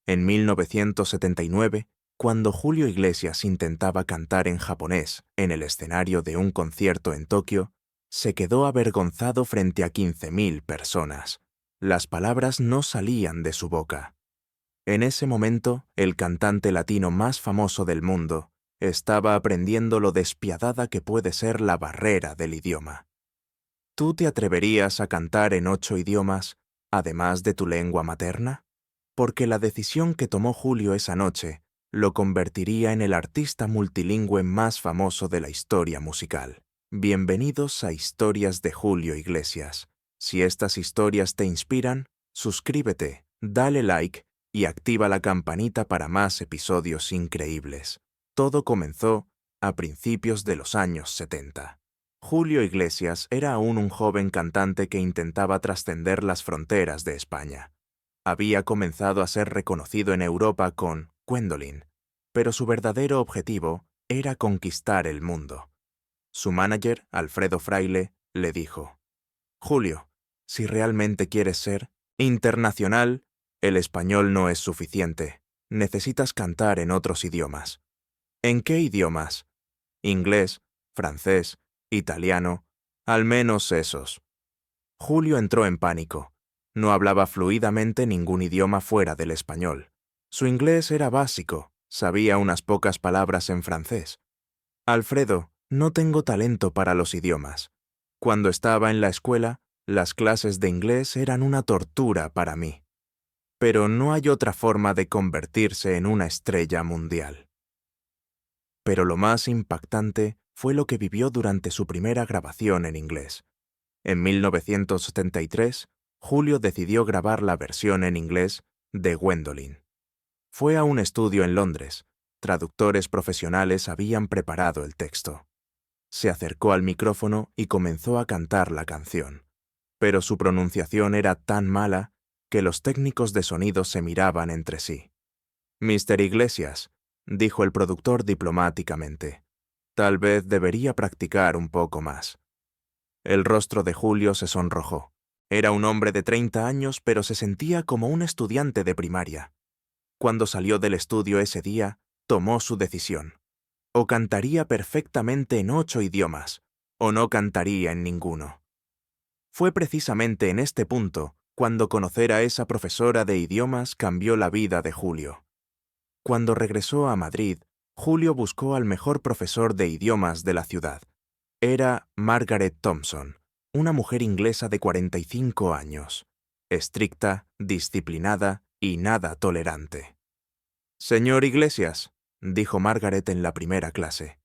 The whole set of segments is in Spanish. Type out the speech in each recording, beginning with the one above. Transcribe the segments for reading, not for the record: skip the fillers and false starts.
En 1979, cuando Julio Iglesias intentaba cantar en japonés en el escenario de un concierto en Tokio, se quedó avergonzado frente a 15.000 personas. Las palabras no salían de su boca. En ese momento, el cantante latino más famoso del mundo estaba aprendiendo lo despiadada que puede ser la barrera del idioma. ¿Tú te atreverías a cantar en 8 idiomas, además de tu lengua materna? Porque la decisión que tomó Julio esa noche lo convertiría en el artista multilingüe más famoso de la historia musical. Bienvenidos a Historias de Julio Iglesias. Si estas historias te inspiran, suscríbete, dale like y activa la campanita para más episodios increíbles. Todo comenzó a principios de los años 70. Julio Iglesias era aún un joven cantante que intentaba trascender las fronteras de España. Había comenzado a ser reconocido en Europa con Gwendolyn, pero su verdadero objetivo era conquistar el mundo. Su manager, Alfredo Fraile, le dijo: «Julio, si realmente quieres ser internacional, el español no es suficiente. Necesitas cantar en otros idiomas». «¿En qué idiomas?» «Inglés, francés, italiano, al menos esos». Julio entró en pánico. No hablaba fluidamente ningún idioma fuera del español. Su inglés era básico, sabía unas pocas palabras en francés. «Alfredo, no tengo talento para los idiomas. Cuando estaba en la escuela, las clases de inglés eran una tortura para mí. Pero no hay otra forma de convertirse en una estrella mundial». Pero lo más impactante fue lo que vivió durante su primera grabación en inglés. En 1973, Julio decidió grabar la versión en inglés de Gwendolyn. Fue a un estudio en Londres. Traductores profesionales habían preparado el texto. Se acercó al micrófono y comenzó a cantar la canción. Pero su pronunciación era tan mala que los técnicos de sonido se miraban entre sí. «Mr. Iglesias», dijo el productor diplomáticamente, «tal vez debería practicar un poco más». El rostro de Julio se sonrojó. Era un hombre de 30 años, pero se sentía como un estudiante de primaria. Cuando salió del estudio ese día, tomó su decisión. O cantaría perfectamente en 8 idiomas, o no cantaría en ninguno. Fue precisamente en este punto cuando conocer a esa profesora de idiomas cambió la vida de Julio. Cuando regresó a Madrid, Julio buscó al mejor profesor de idiomas de la ciudad. Era Margaret Thompson, una mujer inglesa de 45 años, estricta, disciplinada y nada tolerante. «Señor Iglesias», dijo Margaret en la primera clase,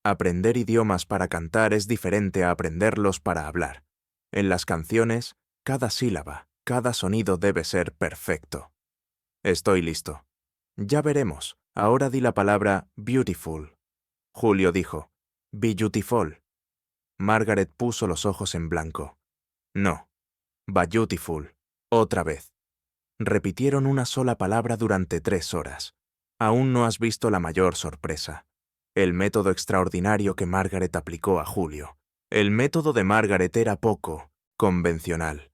«aprender idiomas para cantar es diferente a aprenderlos para hablar. En las canciones, cada sílaba, cada sonido debe ser perfecto». «Estoy listo». «Ya veremos. Ahora di la palabra beautiful». Julio dijo: «Beautiful». Margaret puso los ojos en blanco. «No, beautiful. Otra vez». Repitieron una sola palabra durante 3 horas. Aún no has visto la mayor sorpresa. El método extraordinario que Margaret aplicó a Julio. El método de Margaret era poco convencional.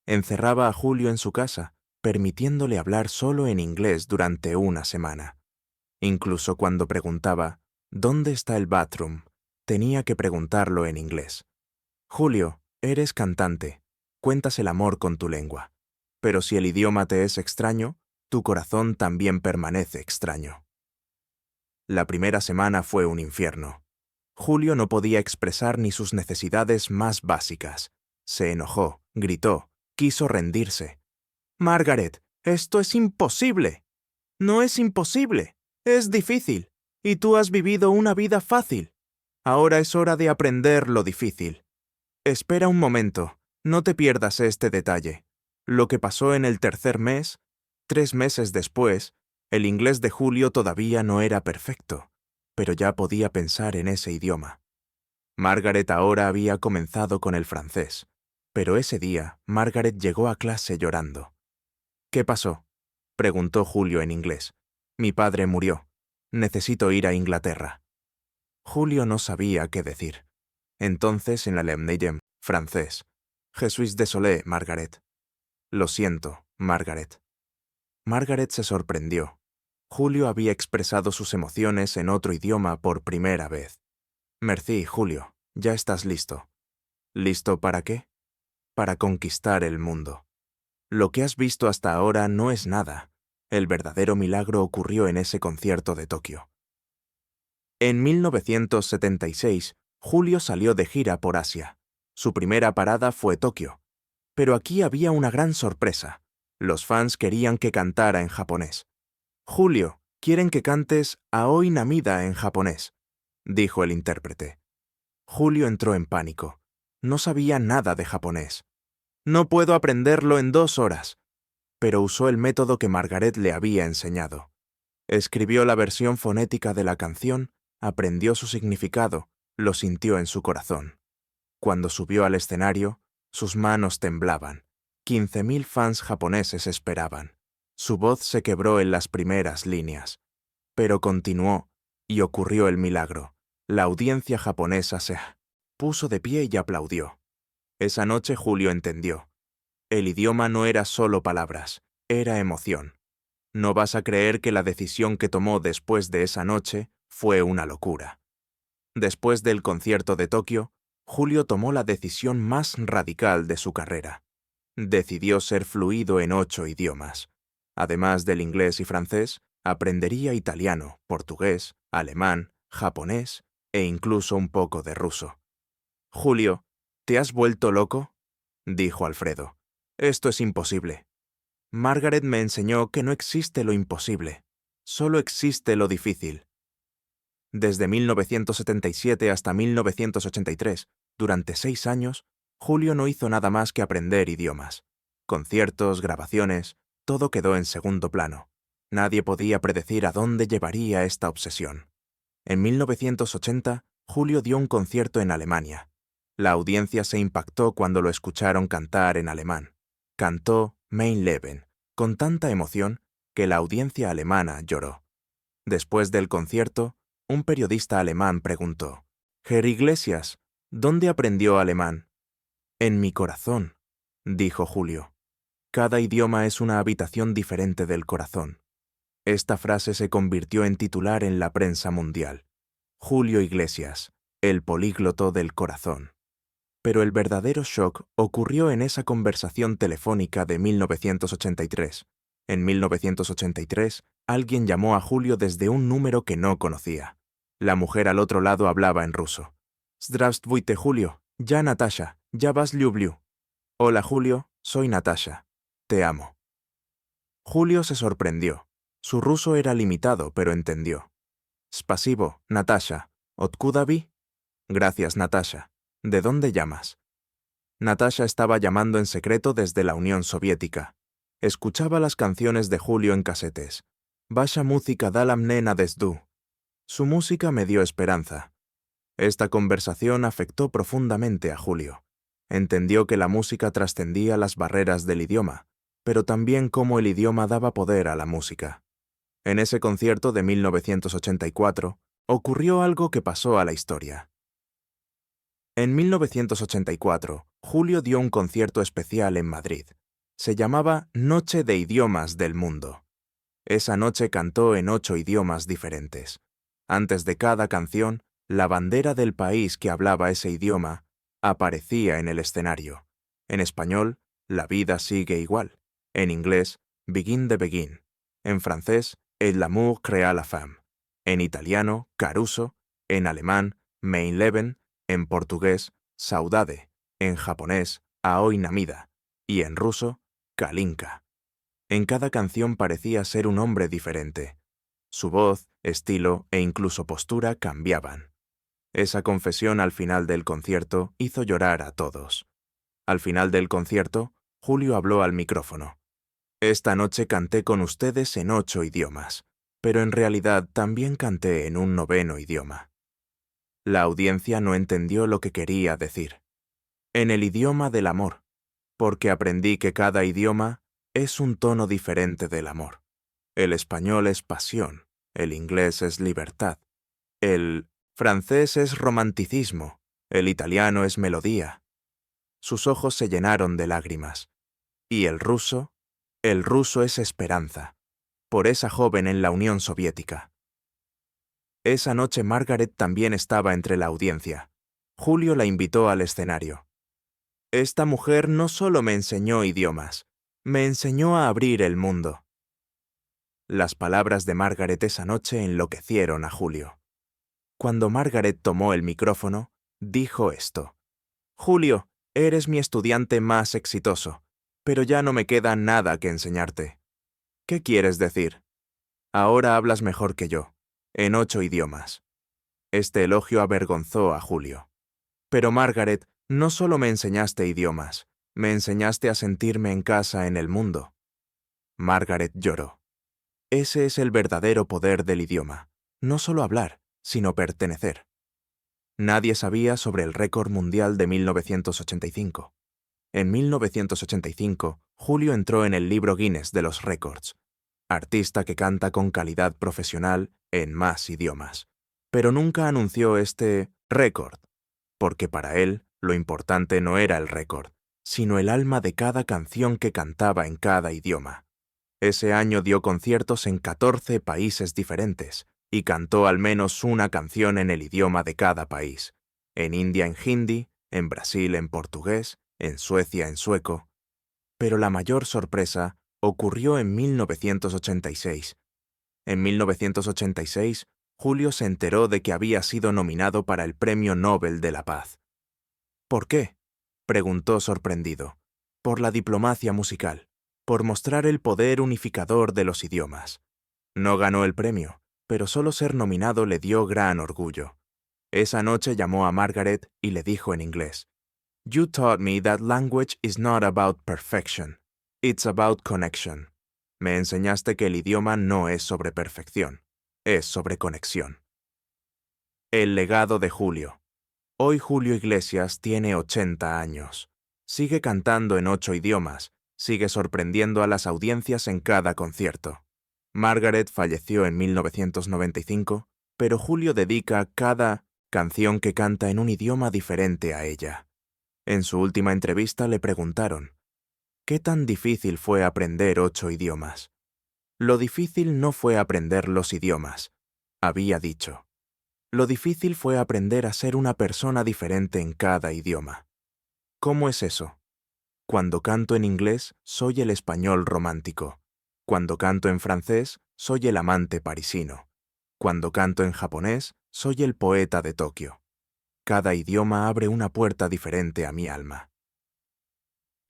Encerraba a Julio en su casa, permitiéndole hablar solo en inglés durante una semana. Incluso cuando preguntaba «¿Dónde está el bathroom?», tenía que preguntarlo en inglés. «Julio, eres cantante, cuentas el amor con tu lengua. Pero si el idioma te es extraño, tu corazón también permanece extraño». La primera semana fue un infierno. Julio no podía expresar ni sus necesidades más básicas. Se enojó, gritó, quiso rendirse. «Margaret, esto es imposible». «No es imposible, es difícil, y tú has vivido una vida fácil. Ahora es hora de aprender lo difícil». «Espera un momento, no te pierdas este detalle. Lo que pasó en el tercer mes, 3 meses después, el inglés de Julio todavía no era perfecto, pero ya podía pensar en ese idioma. Margaret ahora había comenzado con el francés, pero ese día Margaret llegó a clase llorando. «¿Qué pasó?», preguntó Julio en inglés. «Mi padre murió. Necesito ir a Inglaterra». Julio no sabía qué decir. Entonces en la Lemnejem, francés: «Je suis désolé, Margaret». «Lo siento, Margaret». Margaret se sorprendió. Julio había expresado sus emociones en otro idioma por primera vez. Merci, Julio, ya estás listo. ¿Listo para qué? Para conquistar el mundo. Lo que has visto hasta ahora no es nada. El verdadero milagro ocurrió en ese concierto de Tokio. En 1976, Julio salió de gira por Asia. Su primera parada fue Tokio. Pero aquí había una gran sorpresa. Los fans querían que cantara en japonés. Julio, quieren que cantes Aoi Namida en japonés, dijo el intérprete. Julio entró en pánico. No sabía nada de japonés. No puedo aprenderlo en 2 horas. Pero usó el método que Margaret le había enseñado. Escribió la versión fonética de la canción, aprendió su significado, lo sintió en su corazón. Cuando subió al escenario, sus manos temblaban. 15.000 fans japoneses esperaban. Su voz se quebró en las primeras líneas. Pero continuó, y ocurrió el milagro. La audiencia japonesa se puso de pie y aplaudió. Esa noche Julio entendió. El idioma no era solo palabras, era emoción. No vas a creer que la decisión que tomó después de esa noche fue una locura. Después del concierto de Tokio, Julio tomó la decisión más radical de su carrera. Decidió ser fluido en 8 idiomas. Además del inglés y francés, aprendería italiano, portugués, alemán, japonés e incluso un poco de ruso. «Julio, ¿te has vuelto loco?», dijo Alfredo. «Esto es imposible. Margaret me enseñó que no existe lo imposible, solo existe lo difícil». Desde 1977 hasta 1983, durante 6 años, Julio no hizo nada más que aprender idiomas. Conciertos, grabaciones, todo quedó en segundo plano. Nadie podía predecir a dónde llevaría esta obsesión. En 1980, Julio dio un concierto en Alemania. La audiencia se impactó cuando lo escucharon cantar en alemán. Cantó Mein Leben, con tanta emoción que la audiencia alemana lloró. Después del concierto, un periodista alemán preguntó: «Herr Iglesias, ¿dónde aprendió alemán?». «En mi corazón», dijo Julio. «Cada idioma es una habitación diferente del corazón». Esta frase se convirtió en titular en la prensa mundial. Julio Iglesias, el polígloto del corazón. Pero el verdadero shock ocurrió en esa conversación telefónica de 1983. En 1983, alguien llamó a Julio desde un número que no conocía. La mujer al otro lado hablaba en ruso. «Здравствуйте, Julio. Ya Natasha. Ya vas люблю». «Hola, Julio. Soy Natasha. Te amo». Julio se sorprendió. Su ruso era limitado, pero entendió. «Spasibo, Natasha. Откуда vi?» «Gracias, Natasha. ¿De dónde llamas?» Natasha estaba llamando en secreto desde la Unión Soviética. Escuchaba las canciones de Julio en casetes. «Vasha música dalam nena desdu». Su música me dio esperanza. Esta conversación afectó profundamente a Julio. Entendió que la música trascendía las barreras del idioma, pero también cómo el idioma daba poder a la música. En ese concierto de 1984, ocurrió algo que pasó a la historia. En 1984, Julio dio un concierto especial en Madrid. Se llamaba Noche de Idiomas del Mundo. Esa noche cantó en 8 idiomas diferentes. Antes de cada canción, la bandera del país que hablaba ese idioma aparecía en el escenario. En español, La vida sigue igual. En inglés, Begin the Begin. En francés, Et l'amour créa la femme. En italiano, Caruso. En alemán, Mein Leben. En portugués, Saudade. En japonés, Aoi Namida. Y en ruso, Kalinka. En cada canción parecía ser un hombre diferente. Su voz, estilo e incluso postura cambiaban. Esa confesión al final del concierto hizo llorar a todos. Al final del concierto, Julio habló al micrófono. «Esta noche canté con ustedes en 8 idiomas, pero en realidad también canté en un 9º idioma». La audiencia no entendió lo que quería decir. «En el idioma del amor, porque aprendí que cada idioma es un tono diferente del amor. El español es pasión, el inglés es libertad, el francés es romanticismo, el italiano es melodía». Sus ojos se llenaron de lágrimas. «Y el ruso es esperanza». por esa joven en la Unión Soviética. Esa noche Margaret también estaba entre la audiencia. Julio la invitó al escenario. Esta mujer no solo me enseñó idiomas, me enseñó a abrir el mundo. Las palabras de Margaret esa noche enloquecieron a Julio. Cuando Margaret tomó el micrófono, dijo esto: Julio, eres mi estudiante más exitoso, pero ya no me queda nada que enseñarte. ¿Qué quieres decir? Ahora hablas mejor que yo, en 8 idiomas. Este elogio avergonzó a Julio. Pero Margaret, no solo me enseñaste idiomas, me enseñaste a sentirme en casa en el mundo. Margaret lloró. Ese es el verdadero poder del idioma, no solo hablar, sino pertenecer. Nadie sabía sobre el récord mundial de 1985. En 1985, Julio entró en el libro Guinness de los récords, artista que canta con calidad profesional en más idiomas. Pero nunca anunció este récord, porque para él lo importante no era el récord, sino el alma de cada canción que cantaba en cada idioma. Ese año dio conciertos en 14 países diferentes y cantó al menos una canción en el idioma de cada país. En India en hindi, en Brasil en portugués, en Suecia en sueco. Pero la mayor sorpresa ocurrió en 1986. En 1986, Julio se enteró de que había sido nominado para el Premio Nobel de la Paz. ¿Por qué?, preguntó sorprendido. Por la diplomacia musical, por mostrar el poder unificador de los idiomas. No ganó el premio, pero solo ser nominado le dio gran orgullo. Esa noche llamó a Margaret y le dijo en inglés: You taught me that language is not about perfection, it's about connection. Me enseñaste que el idioma no es sobre perfección, es sobre conexión. El legado de Julio. Hoy Julio Iglesias tiene 80 años. Sigue cantando en 8 idiomas, sigue sorprendiendo a las audiencias en cada concierto. Margaret falleció en 1995, pero Julio dedica cada canción que canta en un idioma diferente a ella. En su última entrevista le preguntaron: ¿qué tan difícil fue aprender 8 idiomas? Lo difícil no fue aprender los idiomas, había dicho. Lo difícil fue aprender a ser una persona diferente en cada idioma. ¿Cómo es eso? Cuando canto en inglés, soy el español romántico. Cuando canto en francés, soy el amante parisino. Cuando canto en japonés, soy el poeta de Tokio. Cada idioma abre una puerta diferente a mi alma.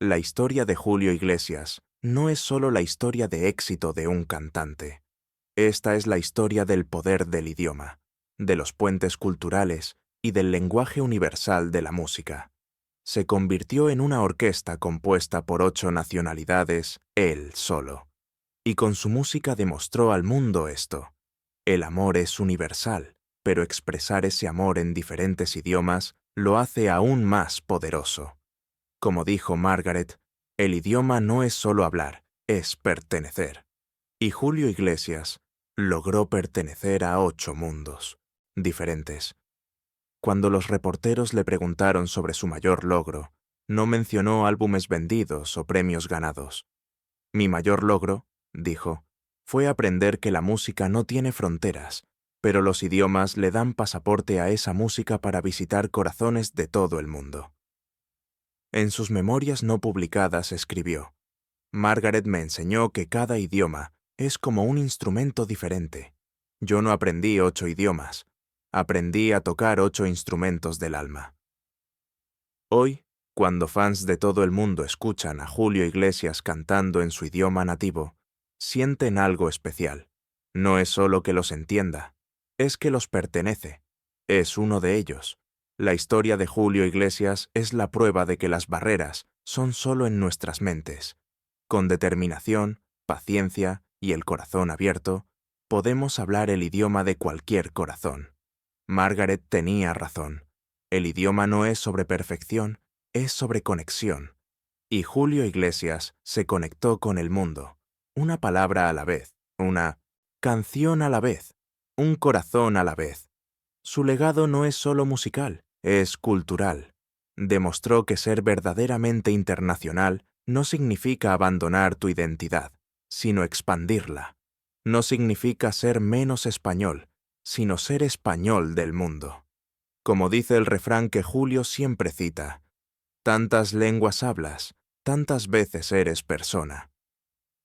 La historia de Julio Iglesias no es solo la historia de éxito de un cantante. Esta es la historia del poder del idioma, de los puentes culturales y del lenguaje universal de la música. Se convirtió en una orquesta compuesta por 8 nacionalidades, él solo. Y con su música demostró al mundo esto. El amor es universal, pero expresar ese amor en diferentes idiomas lo hace aún más poderoso. Como dijo Margaret, el idioma no es solo hablar, es pertenecer. Y Julio Iglesias logró pertenecer a 8 mundos diferentes. Cuando los reporteros le preguntaron sobre su mayor logro, no mencionó álbumes vendidos o premios ganados. Mi mayor logro, dijo, fue aprender que la música no tiene fronteras, pero los idiomas le dan pasaporte a esa música para visitar corazones de todo el mundo. En sus memorias no publicadas escribió: Margaret me enseñó que cada idioma es como un instrumento diferente. Yo no aprendí 8 idiomas, aprendí a tocar 8 instrumentos del alma. Hoy, cuando fans de todo el mundo escuchan a Julio Iglesias cantando en su idioma nativo, sienten algo especial. No es solo que los entienda, es que los pertenece. Es uno de ellos. La historia de Julio Iglesias es la prueba de que las barreras son solo en nuestras mentes. Con determinación, paciencia y el corazón abierto, podemos hablar el idioma de cualquier corazón. Margaret tenía razón. El idioma no es sobre perfección, es sobre conexión. Y Julio Iglesias se conectó con el mundo. Una palabra a la vez, una canción a la vez, un corazón a la vez. Su legado no es solo musical, es cultural. Demostró que ser verdaderamente internacional no significa abandonar tu identidad, sino expandirla. no significa ser menos español, sino ser español del mundo. Como dice el refrán que Julio siempre cita, tantas lenguas hablas, tantas veces eres persona.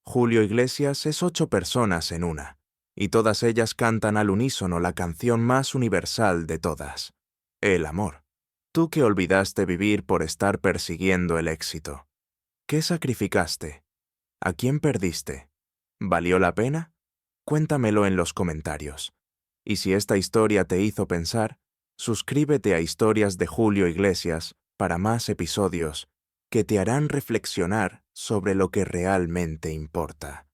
Julio Iglesias es 8 personas en una, y todas ellas cantan al unísono la canción más universal de todas, el amor. Tú que olvidaste vivir por estar persiguiendo el éxito. ¿Qué sacrificaste? ¿A quién perdiste? ¿Valió la pena? Cuéntamelo en los comentarios. Y si esta historia te hizo pensar, suscríbete a Historias de Julio Iglesias para más episodios que te harán reflexionar sobre lo que realmente importa.